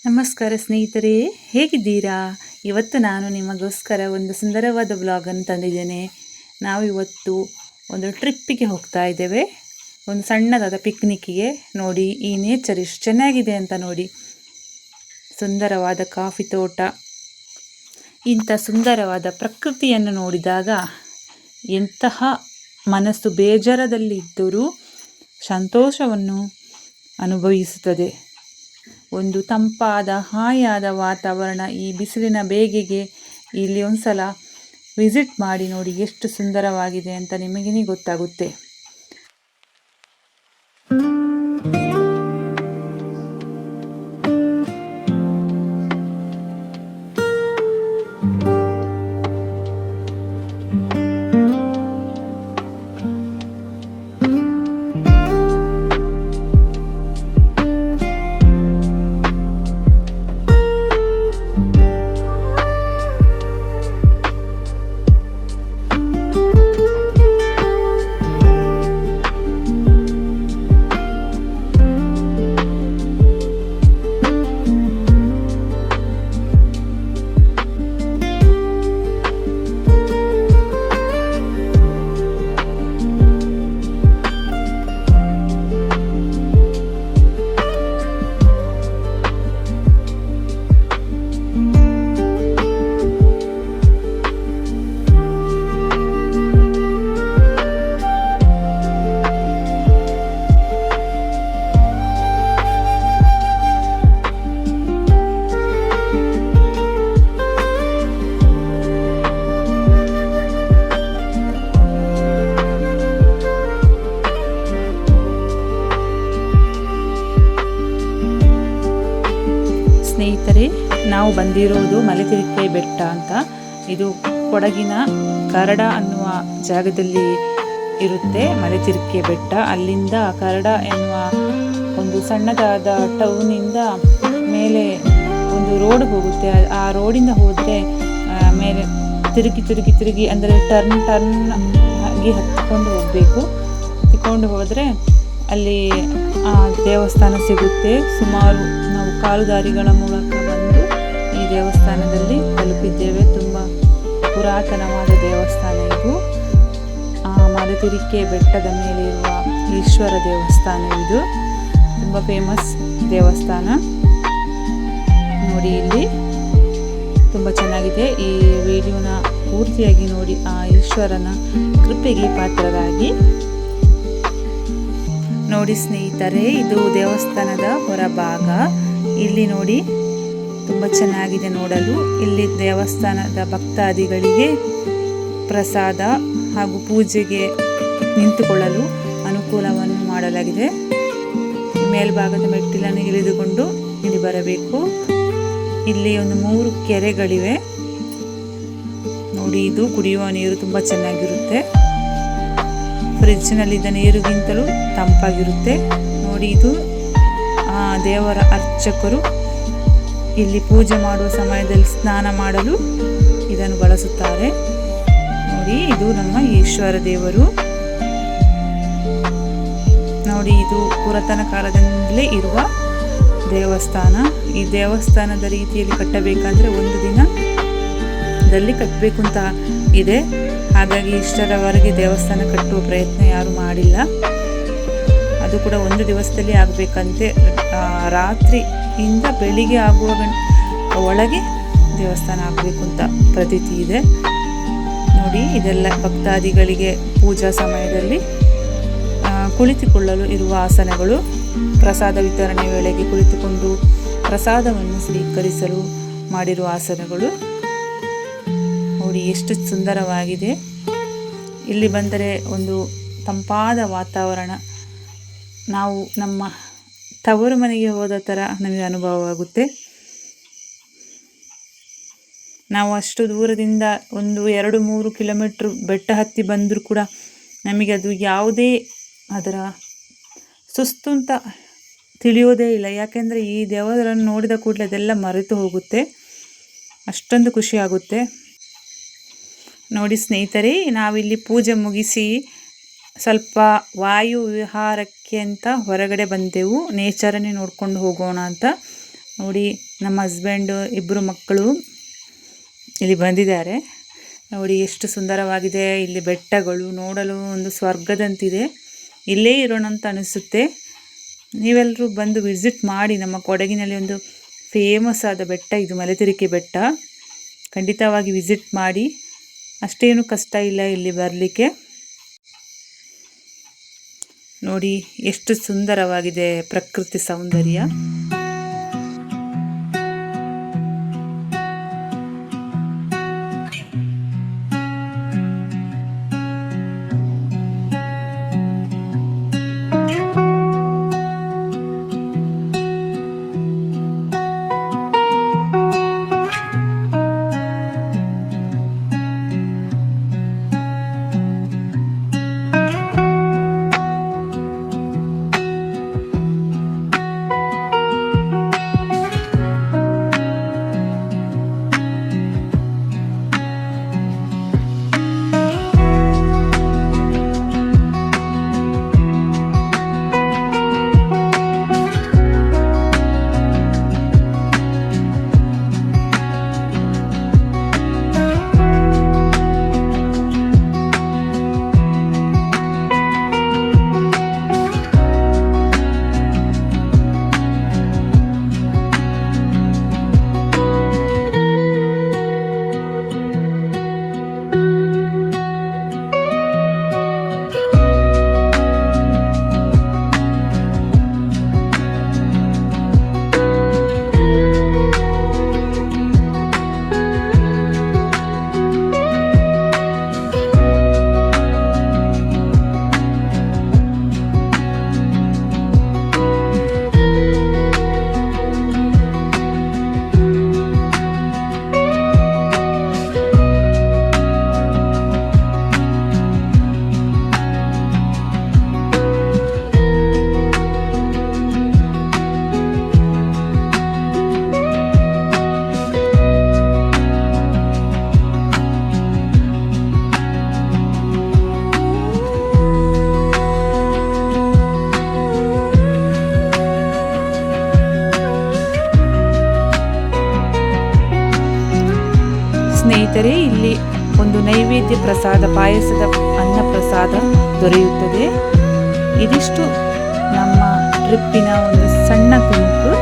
ನಮಸ್ಕಾರ ಸ್ನೇಹಿತರೆ, ಹೇಗಿದ್ದೀರಾ? ಇವತ್ತು ನಾನು ನಿಮಗೋಸ್ಕರ ಒಂದು ಸುಂದರವಾದ ವ್ಲಾಗನ್ನು ತಂದಿದ್ದೇನೆ. ನಾವು ಇವತ್ತು ಒಂದು ಟ್ರಿಪ್ಪಿಗೆ ಹೋಗ್ತಾ ಇದ್ದೇವೆ, ಒಂದು ಸಣ್ಣದಾದ ಪಿಕ್ನಿಕ್ಕಿಗೆ. ನೋಡಿ, ಈ ನೇಚರ್ ಎಷ್ಟು ಚೆನ್ನಾಗಿದೆ ಅಂತ ನೋಡಿ. ಸುಂದರವಾದ ಕಾಫಿ ತೋಟ, ಇಂಥ ಸುಂದರವಾದ ಪ್ರಕೃತಿಯನ್ನು ನೋಡಿದಾಗ ಎಂತಹ ಮನಸ್ಸು ಬೇಜಾರದಲ್ಲಿದ್ದರೂ ಸಂತೋಷವನ್ನು ಅನುಭವಿಸುತ್ತದೆ. ಒಂದು ತಂಪಾದ ಹಾಯಾದ ವಾತಾವರಣ. ಈ ಬಿಸಿಲಿನ ಬೇಗೆಗೆ ಇಲ್ಲಿ ಒಂದ್ಸಲ ವಿಸಿಟ್ ಮಾಡಿ ನೋಡಿ, ಎಷ್ಟು ಸುಂದರವಾಗಿದೆ ಅಂತ ನಿಮಗೇ ಗೊತ್ತಾಗುತ್ತೆ. ಸ್ನೇಹಿತರೆ, ನಾವು ಬಂದಿರೋದು ಮಲೆತಿರುಕೆ ಬೆಟ್ಟ ಅಂತ. ಇದು ಕೊಡಗಿನ ಕರಡ ಅನ್ನುವ ಜಾಗದಲ್ಲಿ ಇರುತ್ತೆ ಮಲೆತಿರುಕೆ ಬೆಟ್ಟ. ಅಲ್ಲಿಂದ ಕರಡ ಎನ್ನುವ ಒಂದು ಸಣ್ಣದಾದ ಟೌನಿಂದ ಮೇಲೆ ಒಂದು ರೋಡ್ ಹೋಗುತ್ತೆ. ಆ ರೋಡಿಂದ ಹೋದರೆ ಮೇಲೆ ತಿರುಗಿ ಅಂದರೆ ಟರ್ನ್ ಆಗಿ ಹತ್ತಿಕೊಂಡು ಹೋಗಬೇಕು. ಹತ್ತಿಕೊಂಡು ಹೋದರೆ ಅಲ್ಲಿ ದೇವಸ್ಥಾನ ಸಿಗುತ್ತೆ. ಸುಮಾರು ನಾವು ಕಾಲುದಾರಿಗಳ ಮೂಲಕ ಬಂದು ಈ ದೇವಸ್ಥಾನದಲ್ಲಿ ತಲುಪಿದ್ದೇವೆ. ತುಂಬ ಪುರಾತನವಾದ ದೇವಸ್ಥಾನ ಇದು. ಮಲೆತಿರುಕೆ ಬೆಟ್ಟದ ಮೇಲೆ ಇರುವ ಈಶ್ವರ ದೇವಸ್ಥಾನ ಇದು. ತುಂಬ ಫೇಮಸ್ ದೇವಸ್ಥಾನ. ನೋಡಿ, ಇಲ್ಲಿ ತುಂಬ ಚೆನ್ನಾಗಿದೆ. ಈ ವಿಡಿಯೋನ ಪೂರ್ತಿಯಾಗಿ ನೋಡಿ, ಆ ಈಶ್ವರನ ಕೃಪೆಗೆ ಪಾತ್ರರಾಗಿ. ನೋಡಿ ಸ್ನೇಹಿತರೆ, ಇದು ದೇವಸ್ಥಾನದ ಹೊರಭಾಗ. ಇಲ್ಲಿ ನೋಡಿ, ತುಂಬ ಚೆನ್ನಾಗಿದೆ ನೋಡಲು. ಇಲ್ಲಿ ದೇವಸ್ಥಾನದ ಭಕ್ತಾದಿಗಳಿಗೆ ಪ್ರಸಾದ ಹಾಗೂ ಪೂಜೆಗೆ ನಿಂತುಕೊಳ್ಳಲು ಅನುಕೂಲವನ್ನು ಮಾಡಲಾಗಿದೆ. ಮೇಲ್ಭಾಗದ ಮೆಟ್ಟಿಲನ್ನು ಇಳಿದುಕೊಂಡು ಇಲ್ಲಿ ಬರಬೇಕು. ಇಲ್ಲಿ ಒಂದು 3 ಕೆರೆಗಳಿವೆ ನೋಡಿ. ಇದು ಕುಡಿಯುವ ನೀರು ತುಂಬ ಚೆನ್ನಾಗಿರುತ್ತೆ. ಫ್ರಿಡ್ಜ್ನಲ್ಲಿದ್ದ ನೀರಿಗಿಂತಲೂ ತಂಪಾಗಿರುತ್ತೆ ನೋಡಿ. ಇದು ದೇವರ ಅರ್ಚಕರು ಇಲ್ಲಿ ಪೂಜೆ ಮಾಡುವ ಸಮಯದಲ್ಲಿ ಸ್ನಾನ ಮಾಡಲು ಇದನ್ನು ಬಳಸುತ್ತಾರೆ ನೋಡಿ. ಇದು ನಮ್ಮ ಈಶ್ವರ ದೇವರು ನೋಡಿ. ಇದು ಪುರಾತನ ಕಾಲದಿಂದಲೇ ಇರುವ ದೇವಸ್ಥಾನ. ಈ ದೇವಸ್ಥಾನದ ರೀತಿಯಲ್ಲಿ ಕಟ್ಟಬೇಕಂದ್ರೆ 1 ದಿನದಲ್ಲಿ ಕಟ್ಟಬೇಕು ಅಂತ ಇದೆ. ಹಾಗಾಗಿ ಇಷ್ಟರವರೆಗೆ ದೇವಸ್ಥಾನ ಕಟ್ಟುವ ಪ್ರಯತ್ನ ಯಾರು ಮಾಡಿಲ್ಲ. ಅದು ಕೂಡ 1 ದಿವಸದಲ್ಲಿ ಆಗಬೇಕಂತೆ. ರಾತ್ರಿಯಿಂದ ಬೆಳಿಗ್ಗೆ ಆಗುವ ಒಳಗೆ ದೇವಸ್ಥಾನ ಆಗಬೇಕು ಅಂತ ಪ್ರತೀತಿ ಇದೆ ನೋಡಿ. ಇದೆಲ್ಲ ಭಕ್ತಾದಿಗಳಿಗೆ ಪೂಜಾ ಸಮಯದಲ್ಲಿ ಕುಳಿತುಕೊಳ್ಳಲು ಇರುವ ಆಸನಗಳು. ಪ್ರಸಾದ ವಿತರಣೆ ವೇಳೆಗೆ ಕುಳಿತುಕೊಂಡು ಪ್ರಸಾದವನ್ನು ಸ್ವೀಕರಿಸಲು ಮಾಡಿರುವ ಆಸನಗಳು ನೋಡಿ. ಎಷ್ಟು ಸುಂದರವಾಗಿದೆ. ಇಲ್ಲಿ ಬಂದರೆ ಒಂದು ತಂಪಾದ ವಾತಾವರಣ. ನಾವು ನಮ್ಮ ತವರು ಮನೆಗೆ ಹೋದ ಥರ ನಮಗೆ ಅನುಭವವಾಗುತ್ತೆ. ನಾವು ಅಷ್ಟು ದೂರದಿಂದ 1-2-3 ಕಿಲೋಮೀಟ್ರ್ ಬೆಟ್ಟ ಹತ್ತಿ ಬಂದರೂ ಕೂಡ ನಮಗೆ ಅದು ಯಾವುದೇ ಅದರ ಸುಸ್ತು ಅಂತ ತಿಳಿಯೋದೇ ಇಲ್ಲ. ಯಾಕೆಂದರೆ ಈ ದೇವರನ್ನು ನೋಡಿದ ಕೂಡಲೇ ಅದೆಲ್ಲ ಮರೆತು ಹೋಗುತ್ತೆ. ಅಷ್ಟೊಂದು ಖುಷಿ ಆಗುತ್ತೆ ನೋಡಿ ಸ್ನೇಹಿತರೆ. ನಾವಿಲ್ಲಿ ಪೂಜೆ ಮುಗಿಸಿ ಸ್ವಲ್ಪ ವಾಯು ವಿಹಾರಕ್ಕೆ ಅಂತ ಹೊರಗಡೆ ಬಂದೆವು. ನೇಚರನ್ನೇ ನೋಡ್ಕೊಂಡು ಹೋಗೋಣ ಅಂತ ನೋಡಿ ನಮ್ಮ ಹಸ್ಬೆಂಡು ಇಬ್ಬರು ಮಕ್ಕಳು ಇಲ್ಲಿ ಬಂದಿದ್ದಾರೆ. ನೋಡಿ ಎಷ್ಟು ಸುಂದರವಾಗಿದೆ. ಇಲ್ಲಿ ಬೆಟ್ಟಗಳು ನೋಡಲು ಒಂದು ಸ್ವರ್ಗದಂತಿದೆ. ಇಲ್ಲೇ ಇರೋಣ ಅಂತ ಅನಿಸುತ್ತೆ. ನೀವೆಲ್ಲರೂ ಬಂದು ವಿಸಿಟ್ ಮಾಡಿ. ನಮ್ಮ ಕೊಡಗಿನಲ್ಲಿ ಒಂದು ಫೇಮಸ್ ಆದ ಬೆಟ್ಟ ಇದು, ಮಲೆತಿರಿಕೆ ಬೆಟ್ಟ. ಖಂಡಿತವಾಗಿ ವಿಸಿಟ್ ಮಾಡಿ. ಅಷ್ಟೇನು ಕಷ್ಟ ಇಲ್ಲ ಇಲ್ಲಿ ಬರಲಿಕ್ಕೆ. ನೋಡಿ ಎಷ್ಟು ಸುಂದರವಾಗಿದೆ ಪ್ರಕೃತಿ ಸೌಂದರ್ಯ. ಸ್ನೇಹಿತರೆ, ಇಲ್ಲಿ ಒಂದು ನೈವೇದ್ಯ ಪ್ರಸಾದ, ಪಾಯಸದ ಅನ್ನ ಪ್ರಸಾದ ದೊರೆಯುತ್ತದೆ. ಇದಿಷ್ಟು ನಮ್ಮ ಟ್ರಿಪ್ಪಿನ ಒಂದು ಸಣ್ಣ ತುಣುಕು.